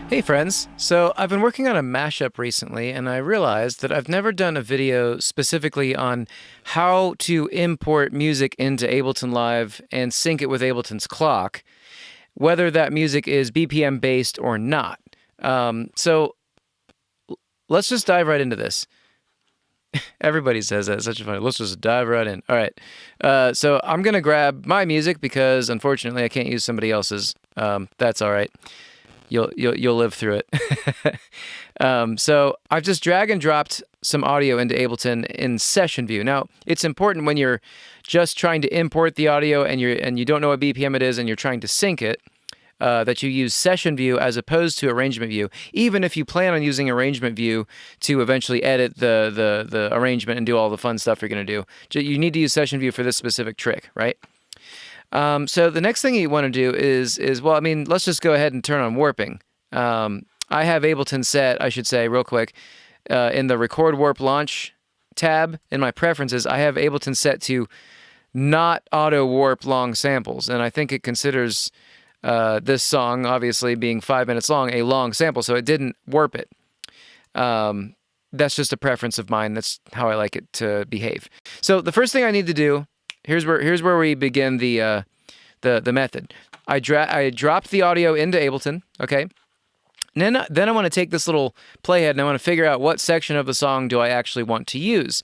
Hey friends, so I've been working on a mashup recently and I realized that I've never done a video specifically on how to import music into Ableton Live and sync it with Ableton's clock, whether that music is BPM based or not. So let's just dive right into this. Everybody says that, it's such a funny, let's just dive right in. All right, so I'm gonna grab my music because unfortunately I can't use somebody else's. That's all right. You'll live through it. So I've just drag and dropped some audio into Ableton in session view. Now it's important when you're just trying to import the audio and you don't know what BPM it is and you're trying to sync it, that you use session view as opposed to arrangement view. Even if you plan on using arrangement view to eventually edit the arrangement and do all the fun stuff you're going to do, you need to use session view for this specific trick, right? So the next thing you want to do is well, I mean, let's just go ahead and turn on warping. I have Ableton set, I should say, real quick, in the Record Warp Launch tab in my preferences. I have Ableton set to not auto warp long samples, and I think it considers this song, obviously being 5 minutes long, a long sample, so it didn't warp it. That's just a preference of mine. That's how I like it to behave. So the first thing I need to do. Here's where we begin the method. I dropped the audio into Ableton, okay? And then I want to take this little playhead and I want to figure out what section of the song do I actually want to use.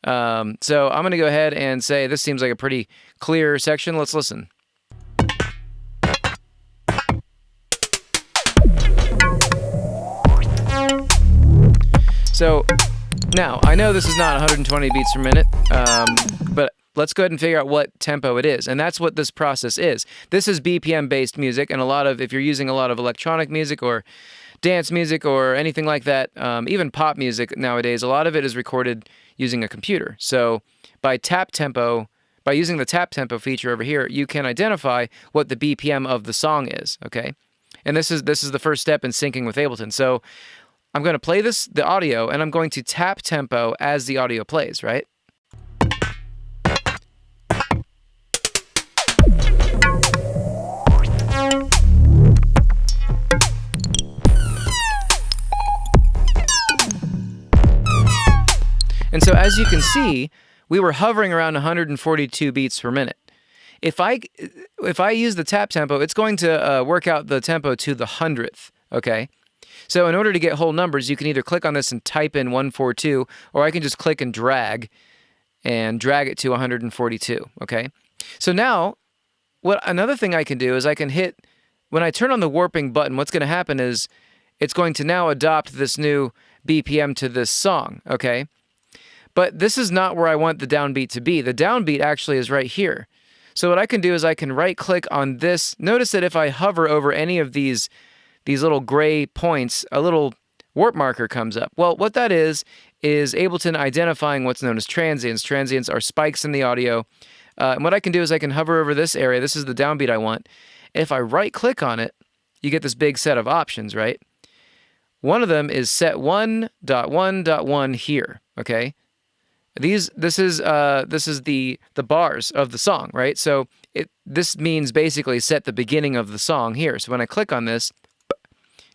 So I'm going to go ahead and say this seems like a pretty clear section. Let's listen. So now I know this is not 120 beats per minute, but let's go ahead and figure out what tempo it is. And that's what this process is. This is BPM-based music, and if you're using a lot of electronic music or dance music or anything like that, even pop music nowadays, a lot of it is recorded using a computer. So by using the tap tempo feature over here, you can identify what the BPM of the song is, okay? And this is the first step in syncing with Ableton. So I'm going to play the audio, and I'm going to tap tempo as the audio plays, right? And so as you can see, we were hovering around 142 beats per minute. If I use the tap tempo, it's going to work out the tempo to the 100th, okay? So in order to get whole numbers, you can either click on this and type in 142, or I can just click and drag it to 142, okay? So now, another thing I can do is I can hit, when I turn on the warping button, what's going to happen is it's going to now adopt this new BPM to this song, okay? But this is not where I want the downbeat to be. The downbeat actually is right here. So what I can do is I can right-click on this. Notice that if I hover over any of these little gray points, a little warp marker comes up. Well, what that is Ableton identifying what's known as transients. Transients are spikes in the audio. And what I can do is I can hover over this area. This is the downbeat I want. If I right-click on it, you get this big set of options, right? One of them is set 1.1.1 here, okay? This is the bars of the song, right? So this means basically set the beginning of the song here. So when I click on this,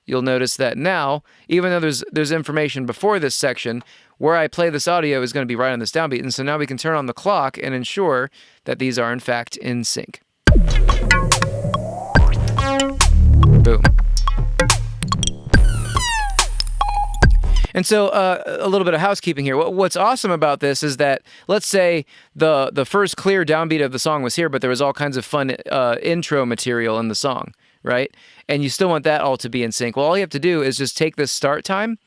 you'll notice that now, even though there's information before this section, where I play this audio is going to be right on this downbeat. And so now we can turn on the clock and ensure that these are in fact in sync. Boom. And so a little bit of housekeeping here. What's awesome about this is that, let's say the first clear downbeat of the song was here, but there was all kinds of fun intro material in the song, right? And you still want that all to be in sync. Well, all you have to do is just take this start time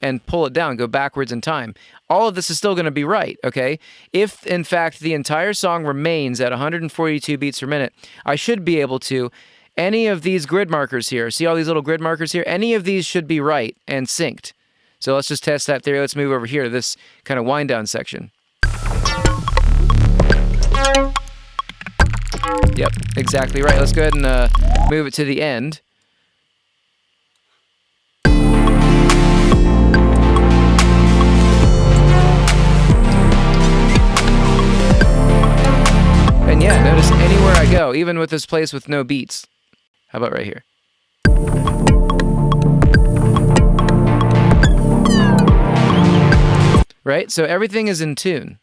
and pull it down, go backwards in time. All of this is still going to be right, okay? If, in fact, the entire song remains at 142 beats per minute, I should be able to, any of these grid markers here, see all these little grid markers here? Any of these should be right and synced. So let's just test that theory. Let's move over here to this kind of wind down section. Yep, exactly right. Let's go ahead and move it to the end. And yeah, notice anywhere I go, even with this place with no beats. How about right here? right? So everything is in tune.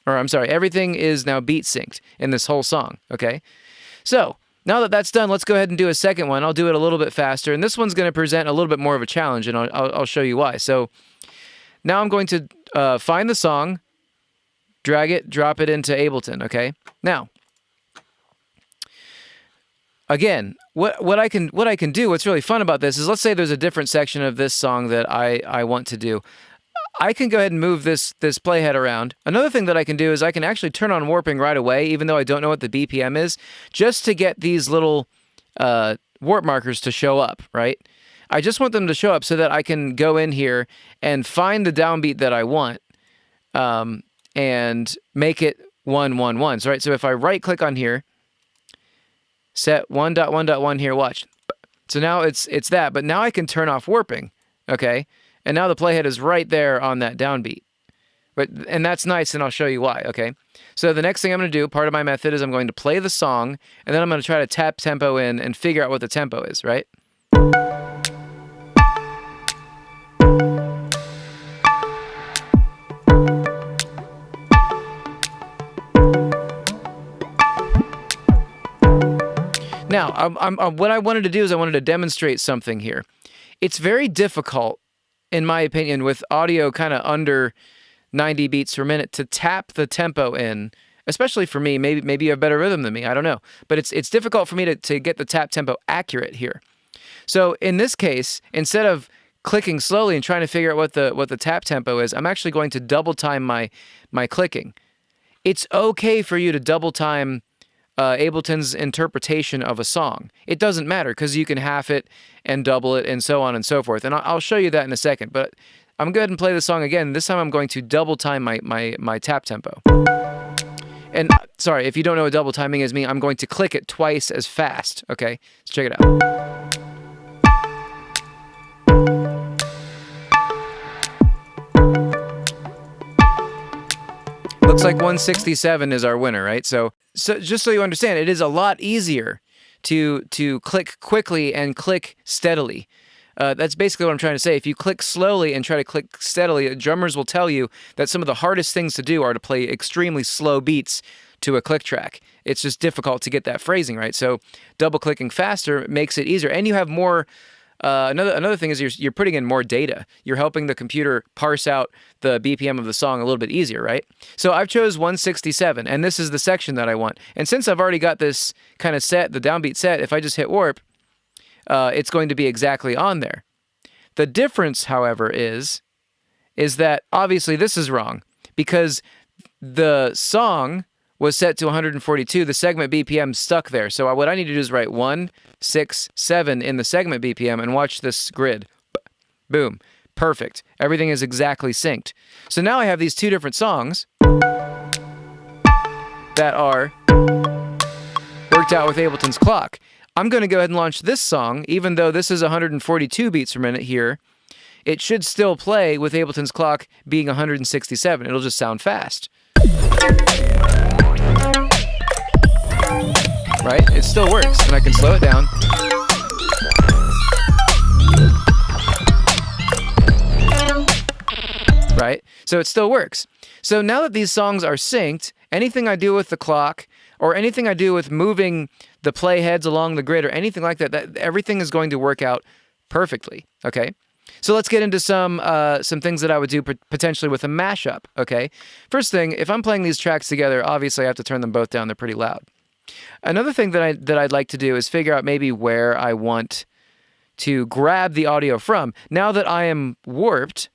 Or I'm sorry, everything is now beat synced in this whole song, okay? So now that that's done, let's go ahead and do a second one. I'll do it a little bit faster, and this one's going to present a little bit more of a challenge, and I'll show you why. So now I'm going to find the song, drag it, drop it into Ableton, okay? Now, again, what I can do, what's really fun about this is, let's say there's a different section of this song that I want to do. I can go ahead and move this playhead around. Another thing that I can do is I can actually turn on warping right away, even though I don't know what the BPM is, just to get these little warp markers to show up, right? I just want them to show up so that I can go in here and find the downbeat that I want and make it 1-1-1. So, right, so if I right-click on here, set 1.1.1 here, watch. So now it's that, but now I can turn off warping, okay? And now the playhead is right there on that downbeat. And that's nice, and I'll show you why, okay? So the next thing I'm going to do, part of my method, is I'm going to play the song, and then I'm going to try to tap tempo in and figure out what the tempo is, right? Now, what I wanted to do is I wanted to demonstrate something here. It's very difficult, in my opinion, with audio kind of under 90 beats per minute, to tap the tempo in, especially for me. Maybe you have better rhythm than me, I don't know. But it's difficult for me to get the tap tempo accurate here. So in this case, instead of clicking slowly and trying to figure out what the tap tempo is, I'm actually going to double time my clicking. It's okay for you to double time Ableton's interpretation of a song. It doesn't matter, because you can half it and double it and so on and so forth. And I'll show you that in a second. But I'm going to go ahead and play the song again. This time I'm going to double time my tap tempo. And sorry, if you don't know what double timing is, I'm going to click it twice as fast. Okay, let's check it out. Looks like 167 is our winner, right? So just so you understand, it is a lot easier to click quickly and click steadily. That's basically what I'm trying to say. If you click slowly and try to click steadily, drummers will tell you that some of the hardest things to do are to play extremely slow beats to a click track. It's just difficult to get that phrasing right. So double clicking faster makes it easier, and you have more. Another thing is you're putting in more data. You're helping the computer parse out the BPM of the song a little bit easier, right? So I've chose 167, and this is the section that I want. And since I've already got this kind of set, the downbeat set, if I just hit warp, it's going to be exactly on there. The difference, however, is that obviously this is wrong, because the song was set to 142, the segment BPM stuck there. So what I need to do is write 167 in the segment BPM and watch this grid. Boom. Perfect. Everything is exactly synced. So now I have these two different songs that are worked out with Ableton's clock. I'm going to go ahead and launch this song, even though this is 142 beats per minute here. It should still play with Ableton's clock being 167. It'll just sound fast. Right? It still works, and I can slow it down. Right? So it still works. So now that these songs are synced, anything I do with the clock, or anything I do with moving the playheads along the grid, or anything like that, everything is going to work out perfectly. Okay? So let's get into some things that I would do potentially with a mashup. Okay? First thing, if I'm playing these tracks together, obviously I have to turn them both down. They're pretty loud. Another thing that I'd like to do is figure out maybe where I want to grab the audio from. Now that I am warped,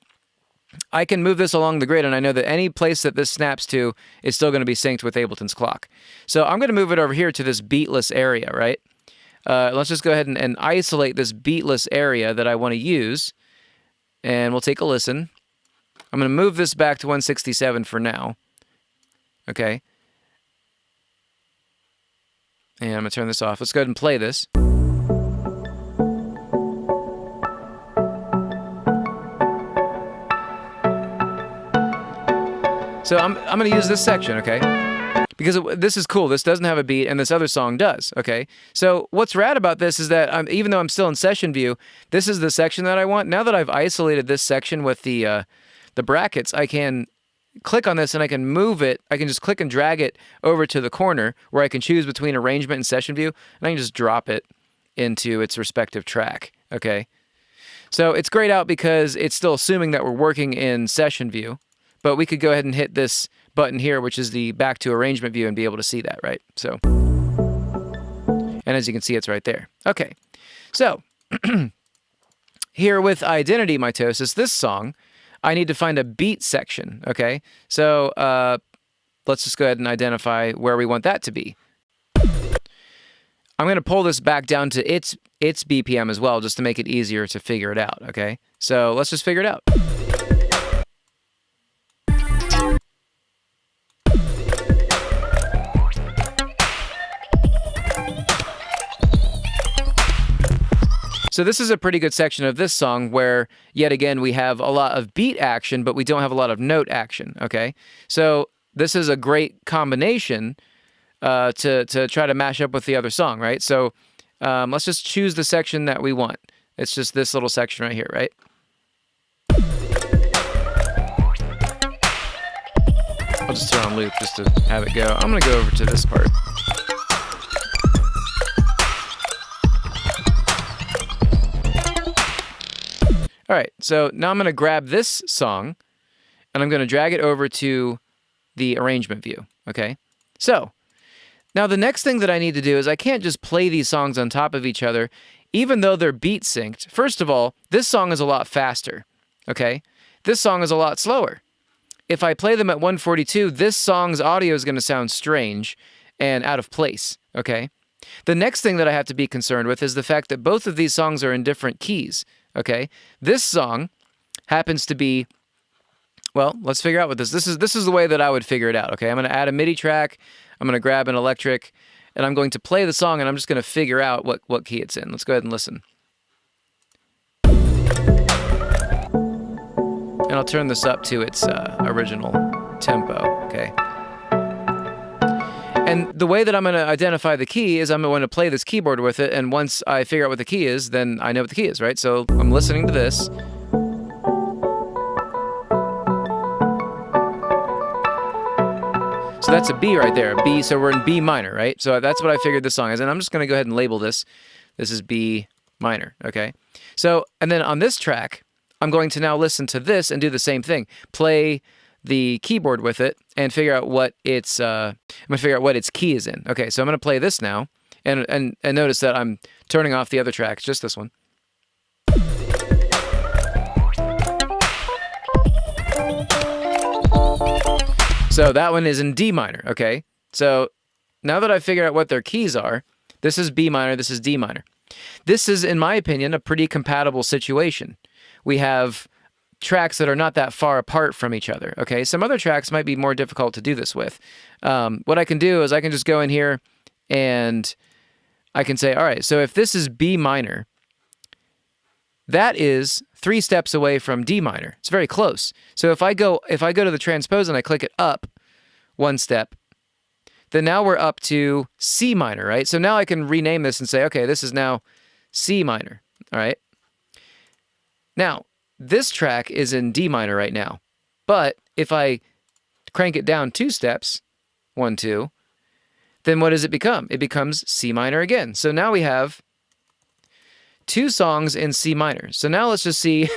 I can move this along the grid, and I know that any place that this snaps to is still going to be synced with Ableton's clock. So I'm going to move it over here to this beatless area, right? Let's just go ahead and isolate this beatless area that I want to use, and we'll take a listen. I'm going to move this back to 167 for now. Okay. And I'm going to turn this off. Let's go ahead and play this. So I'm going to use this section, okay? Because this is cool. This doesn't have a beat, and this other song does, okay? So what's rad about this is that even though I'm still in session view, this is the section that I want. Now that I've isolated this section with the brackets, I can click on this and I can move it. I can just click and drag it over to the corner where I can choose between arrangement and session view, and I can just drop it into its respective track, okay? So it's grayed out because it's still assuming that we're working in session view, but we could go ahead and hit this button here, which is the back to arrangement view, and be able to see that, right? So, and as you can see, it's right there. Okay, so here with Identity Mitosis, this song, I need to find a beat section, okay? So let's just go ahead and identify where we want that to be. I'm going to pull this back down to its BPM as well, just to make it easier to figure it out, okay? So let's just figure it out. So this is a pretty good section of this song where, yet again, we have a lot of beat action, but we don't have a lot of note action, okay? So this is a great combination to try to mash up with the other song, right? So let's just choose the section that we want. It's just this little section right here, right? I'll just turn on loop just to have it go. I'm going to go over to this part. All right, so now I'm going to grab this song, and I'm going to drag it over to the arrangement view, okay? So now the next thing that I need to do is I can't just play these songs on top of each other, even though they're beat synced. First of all, this song is a lot faster, okay? This song is a lot slower. If I play them at 142, this song's audio is going to sound strange and out of place, okay? The next thing that I have to be concerned with is the fact that both of these songs are in different keys, okay? This song happens to be, well, let's figure out what this is the way that I would figure it out, okay? I'm going to add a MIDI track, I'm going to grab an electric, and I'm going to play the song, and I'm just going to figure out what key it's in. Let's go ahead and listen. And I'll turn this up to its original tempo, okay? And the way that I'm going to identify the key is I'm going to play this keyboard with it, and once I figure out what the key is, then I know what the key is, right? So I'm listening to this. So that's a B right there, a B, so we're in B minor, right? So that's what I figured this song is, and I'm just going to go ahead and label this. This is B minor, okay? So, and then on this track, I'm going to now listen to this and do the same thing. Play the keyboard with it and figure out what its I'm gonna figure out what its key is in. Okay, so I'm gonna play this now, and notice that I'm turning off the other tracks, just this one. So that one is in D minor. Okay, so now that I've figured out what their keys are, this is B minor, this is D minor. This is, in my opinion, a pretty compatible situation. We have tracks that are not that far apart from each other, okay? Some other tracks might be more difficult to do this with. What I can do is I can just go in here and I can say, all right, so if this is B minor, that is 3 steps away from D minor. It's very close. So if I go to the transpose and I click it up 1 step, then now we're up to C minor, right? So now I can rename this and say, okay, this is now C minor, all right? Now, this track is in D minor right now, but if I crank it down 2 steps, 1, 2, then what does it become? It becomes C minor again. So now we have 2 songs in C minor. So now let's just see,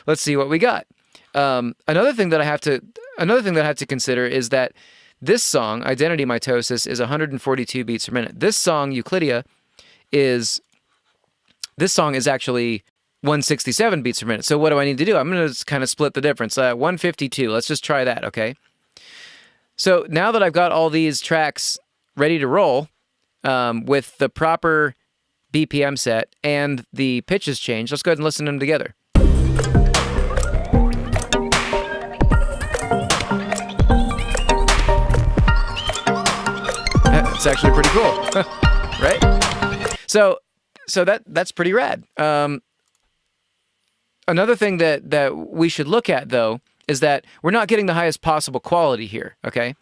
let's see what we got. Another thing that I have to consider is that this song, Identity Mitosis, is 142 beats per minute. This song, Euclidia, is actually 167 beats per minute. So what do I need to do? I'm going to kind of split the difference. 152. Let's just try that, okay? So now that I've got all these tracks ready to roll with the proper BPM set and the pitches changed, let's go ahead and listen to them together. It's actually pretty cool, right? So that's pretty rad. Another thing that we should look at, though, is that we're not getting the highest possible quality here, okay?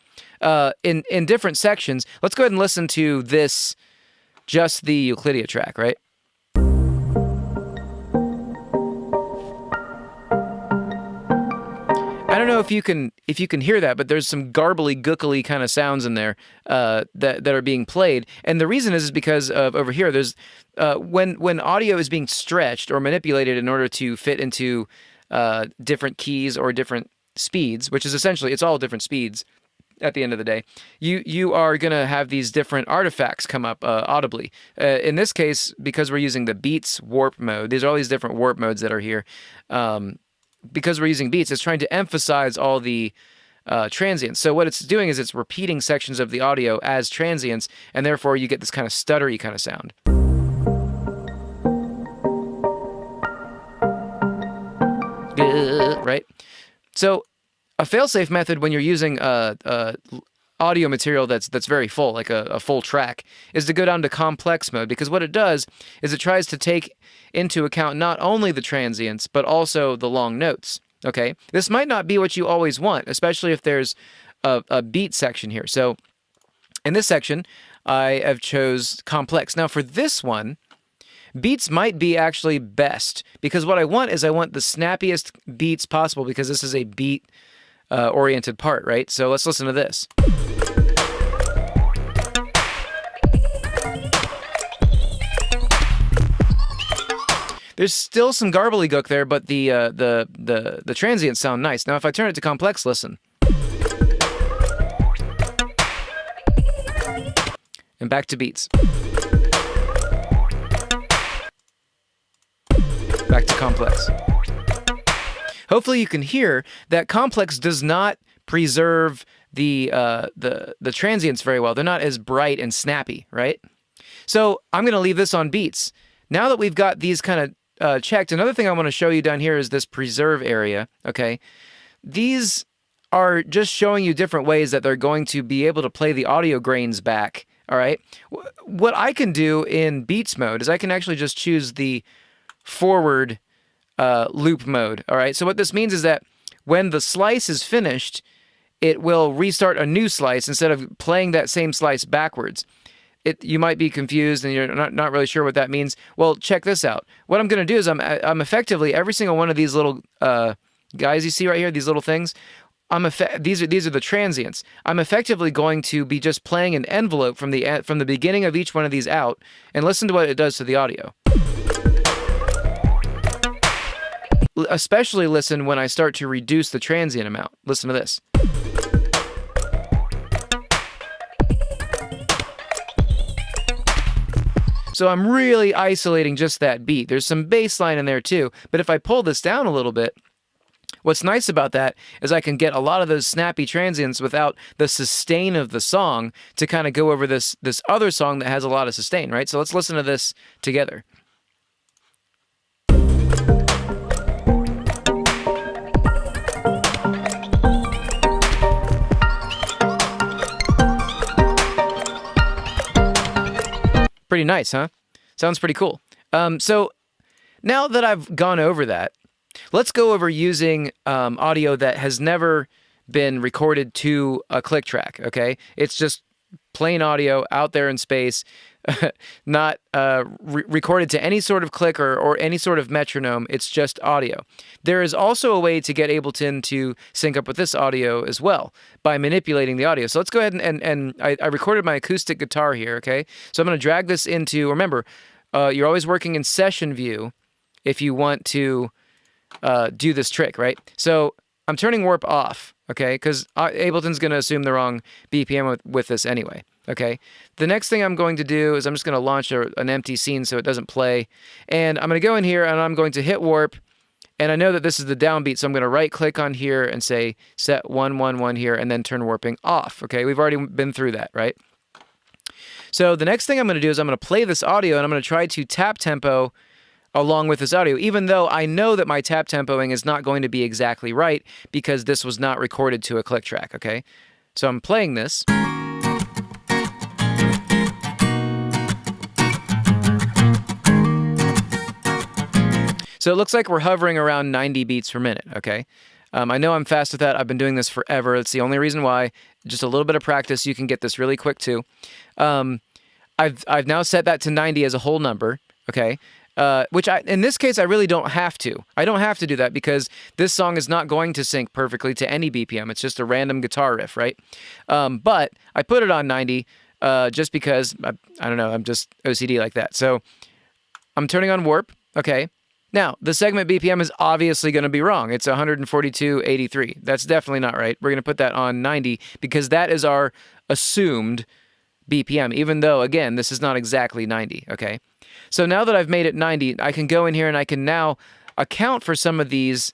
In different sections, let's go ahead and listen to this, just the Euclidia track, right? I don't know know if you can hear that, but there's some garbly, gookily kind of sounds in there that are being played, and the reason is because of over here. There's when audio is being stretched or manipulated in order to fit into different keys or different speeds, which is essentially it's all different speeds. At the end of the day, you are going to have these different artifacts come up audibly. In this case, because we're using the Beats warp mode, these are all these different warp modes that are here. Because we're using Beats, it's trying to emphasize all the transients. So what it's doing is it's repeating sections of the audio as transients, and therefore you get this kind of stuttery kind of sound. Right? So a failsafe method when you're using audio material that's very full, like a full track, is to go down to complex mode, because what it does is it tries to take into account not only the transients, but also the long notes, okay? This might not be what you always want, especially if there's a beat section here. So in this section, I have chose complex. Now for this one, beats might be actually best, because what I want is I want the snappiest beats possible, because this is a beat oriented part, right? So let's listen to this. There's still some gobbledygook there, but the transients sound nice. Now if I turn it to complex, listen. And back to beats. Back to complex. Hopefully you can hear that complex does not preserve the transients very well. They're not as bright and snappy, right? So I'm going to leave this on beats. Now that we've got these kind of checked, another thing I want to show you down here is this preserve area, okay? These are just showing you different ways that they're going to be able to play the audio grains back, all right? What I can do in beats mode is I can actually just choose the forward loop mode, all right? So what this means is that when the slice is finished, it will restart a new slice instead of playing that same slice backwards. You might be confused and you're not really sure what that means. Well, check this out. What I'm going to do is I'm effectively, every single one of these little guys you see right here, these little things, these are the transients. I'm effectively going to be just playing an envelope from the beginning of each one of these out, and listen to what it does to the audio. Especially listen when I start to reduce the transient amount. Listen to this. So I'm really isolating just that beat. There's some bass line in there too, but if I pull this down a little bit, what's nice about that is I can get a lot of those snappy transients without the sustain of the song to kind of go over this other song that has a lot of sustain, right? So let's listen to this together. Pretty nice, huh? Sounds pretty cool. So now that I've gone over that, let's go over using audio that has never been recorded to a click track, okay? It's just plain audio out there in space, not recorded to any sort of click or any sort of metronome. It's just audio. There is also a way to get Ableton to sync up with this audio as well by manipulating the audio. So let's go ahead and I recorded my acoustic guitar here, okay? So I'm going to drag this into, remember, you're always working in session view if you want to do this trick, right? So I'm turning warp off, okay? Because Ableton's going to assume the wrong BPM with this anyway, okay? The next thing I'm going to do is I'm just going to launch an empty scene so it doesn't play. And I'm going to go in here and I'm going to hit warp. And I know that this is the downbeat, so I'm going to right-click on here and say set 111 here and then turn warping off, okay? We've already been through that, right? So the next thing I'm going to do is I'm going to play this audio and I'm going to try to tap tempo along with this audio, even though I know that my tap tempoing is not going to be exactly right because this was not recorded to a click track, okay? So I'm playing this. So it looks like we're hovering around 90 beats per minute, okay? I know I'm fast with that. I've been doing this forever. It's the only reason why. Just a little bit of practice, you can get this really quick too. I've now set that to 90 as a whole number, okay? which in this case, I really don't have to. I don't have to do that because this song is not going to sync perfectly to any BPM. It's just a random guitar riff, right? But I put it on 90 just because, I don't know, I'm just OCD like that. So I'm turning on warp, okay? Now, the segment BPM is obviously going to be wrong. It's 142.83. That's definitely not right. We're going to put that on 90 because that is our assumed BPM, even though, again, this is not exactly 90, okay? So now that I've made it 90, I can go in here and I can now account for some of these,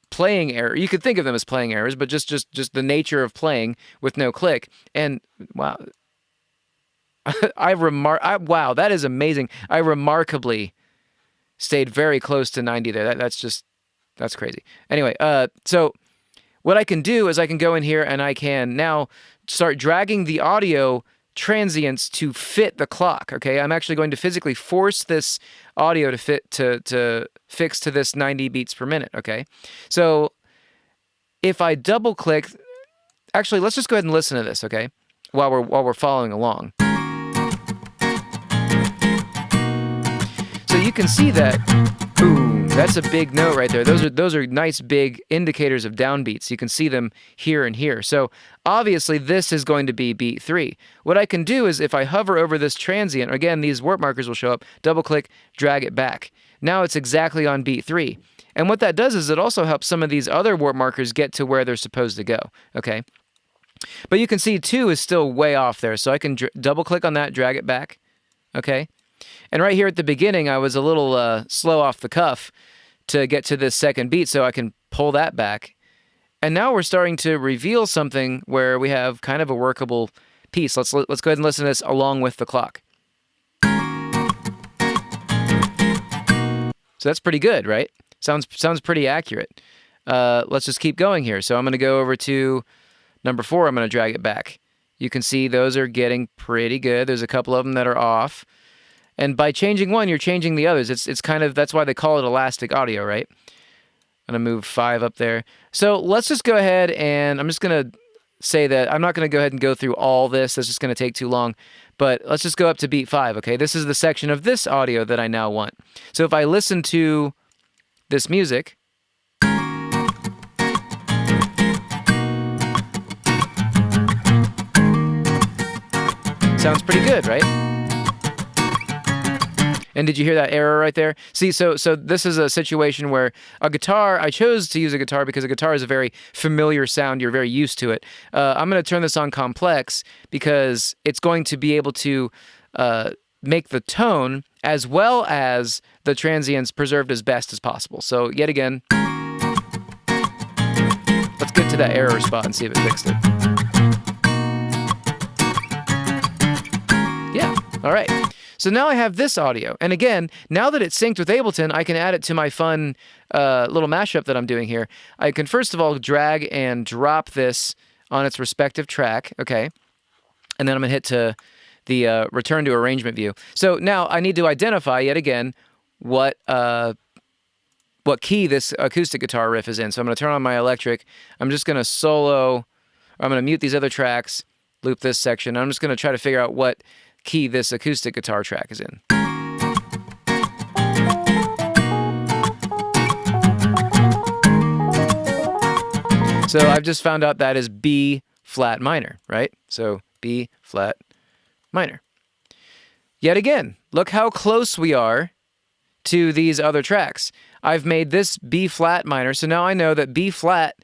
playing errors. You could think of them as playing errors, but just the nature of playing with no click. And, wow, wow, that is amazing. I remarkably stayed very close to 90 there. That's crazy. Anyway, so what I can do is I can go in here and I can now start dragging the audio transients to fit the clock, okay? I'm actually going to physically force this audio to fit to fix to this 90 beats per minute, okay? So if I double click, actually, let's just go ahead and listen to this, okay? While we're following along. So you can see that, boom, that's a big note right there. Those are nice big indicators of downbeats. You can see them here and here. So obviously this is going to be beat 3. What I can do is if I hover over this transient, again, these warp markers will show up, double click, drag it back. Now it's exactly on beat 3. And what that does is it also helps some of these other warp markers get to where they're supposed to go, okay? But you can see 2 is still way off there. So I can double click on that, drag it back, okay? And right here at the beginning, I was a little slow off the cuff to get to this second beat, so I can pull that back. And now we're starting to reveal something where we have kind of a workable piece. Let's go ahead and listen to this along with the clock. So that's pretty good, right? Sounds pretty accurate. Let's just keep going here. So I'm going to go over to number 4. I'm going to drag it back. You can see those are getting pretty good. There's a couple of them that are off. And by changing one, you're changing the others. It's kind of, that's why they call it elastic audio, right? I'm going to move 5 up there. So let's just go ahead and I'm just going to say that I'm not going to go ahead and go through all this. That's just going to take too long. But let's just go up to beat 5, okay? This is the section of this audio that I now want. So if I listen to this music, sounds pretty good, right? And did you hear that error right there? See, so this is a situation where a guitar, I chose to use a guitar because a guitar is a very familiar sound. You're very used to it. I'm going to turn this on complex because it's going to be able to make the tone as well as the transients preserved as best as possible. So yet again, let's get to that error spot and see if it fixed it. Yeah, all right. So now I have this audio. And again, now that it's synced with Ableton, I can add it to my fun little mashup that I'm doing here. I can first of all drag and drop this on its respective track, okay? And then I'm going to hit to the return to arrangement view. So now I need to identify, yet again, what key this acoustic guitar riff is in. So I'm going to turn on my electric. I'm just going to solo, I'm going to mute these other tracks, loop this section. I'm just going to try to figure out what key this acoustic guitar track is in. So I've just found out that is B flat minor, right? So B flat minor. Yet again, look how close we are to these other tracks. I've made this B flat minor, so now I know that B flat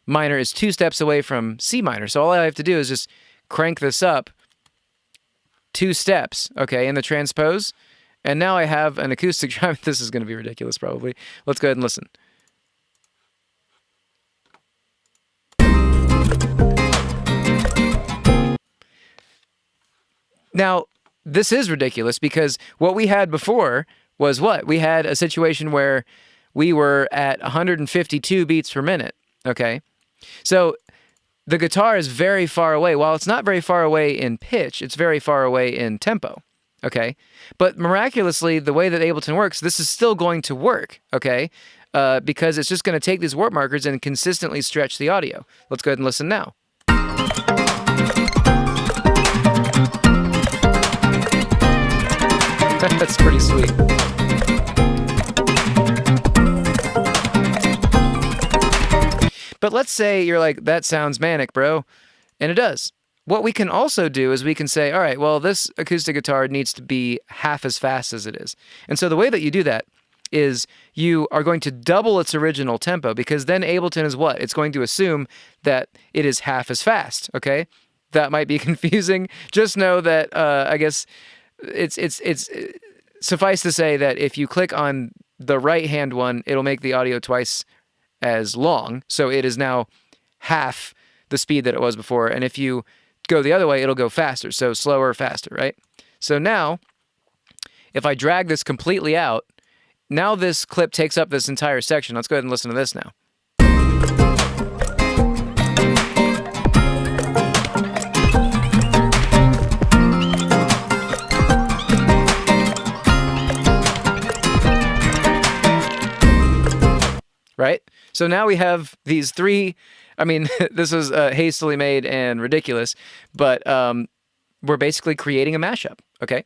minor is 2 steps away from C minor. So all I have to do is just crank this up 2 steps, okay, in the transpose. And now I have an acoustic drum. This is going to be ridiculous, probably. Let's go ahead and listen. Now, this is ridiculous because what we had before was what? We had a situation where we were at 152 beats per minute, okay? So the guitar is very far away. While it's not very far away in pitch, it's very far away in tempo, okay? But miraculously, the way that Ableton works, this is still going to work, okay? Because it's just going to take these warp markers and consistently stretch the audio. Let's go ahead and listen now. That's pretty sweet. But let's say you're like, that sounds manic, bro. And it does. What we can also do is we can say, all right, well, this acoustic guitar needs to be half as fast as it is. And so the way that you do that is you are going to double its original tempo, because then Ableton is what? It's going to assume that it is half as fast, okay? That might be confusing. Just know that, I guess, it's suffice to say that if you click on the right-hand one, it'll make the audio twice as long. So it is now half the speed that it was before. And if you go the other way, it'll go faster. So slower, faster, right? So now, if I drag this completely out, now this clip takes up this entire section. Let's go ahead and listen to this now. Right? So now we have these three, I mean, this was hastily made and ridiculous, but we're basically creating a mashup, okay?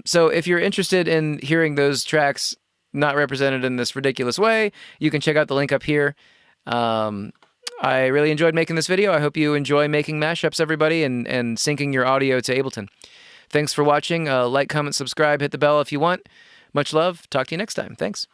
So if you're interested in hearing those tracks not represented in this ridiculous way, you can check out the link up here. I really enjoyed making this video. I hope you enjoy making mashups, everybody, and syncing your audio to Ableton. Thanks for watching. Like, comment, subscribe, hit the bell if you want. Much love. Talk to you next time. Thanks.